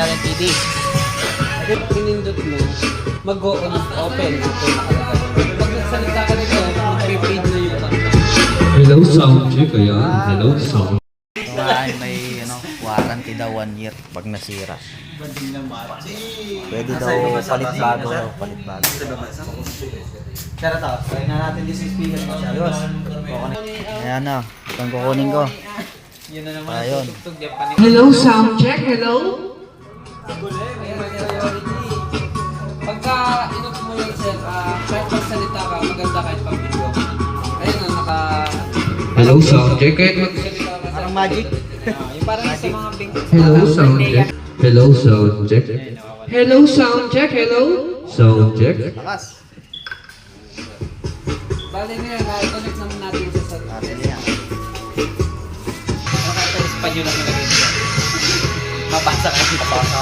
Channel TV. If pinindot mo, mag-go-on open. Pag nagsalita ka nito, mag-prepaid na yung kanta. Hello sound check, ayan. Hello sound. May warranty daw 1 year pag nasira. Pwede daw palit bago. Tara to, try na natin this speaker mo siya. Ayos. Ayan na, itong kukunin ko. Yun na naman. Ayun. Hello, sound check. Hello. Pagka inok mo yun, sir, kahit magsalita ka, maganda kahit pag video. Ayun na, Hello sound check, kahit mag... Parang magic. yung parang sa mga bing. Hello sound check. Hello sound check. Hello, sound check. Hello. Sound check. Lakas. Bali na yan, i-connect naman natin sa Natin yan. kahit sa Espanyol lang nalagay nila. Mabasa ka yung papasa.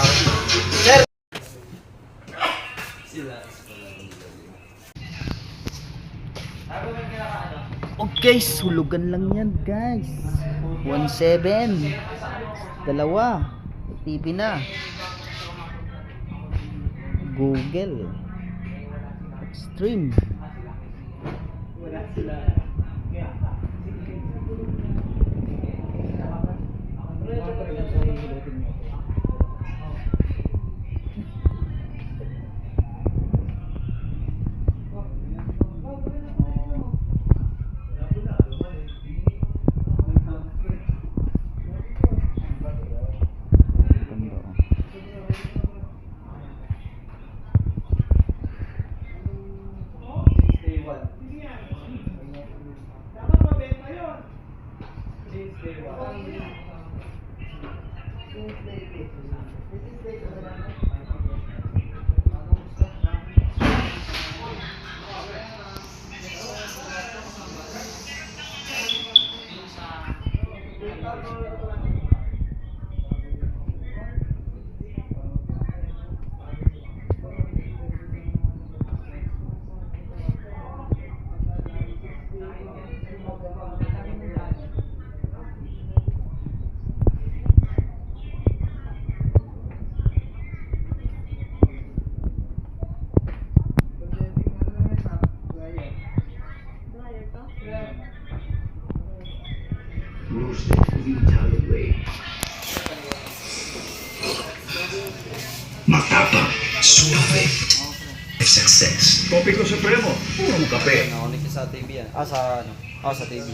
Okay, sulugan lang yan guys. 1.7. Dalawa. TV na. Google. Stream. Matapang, suave, success. Topiko supremo, puro kape. Nakunik sa TV yan. Sa TV.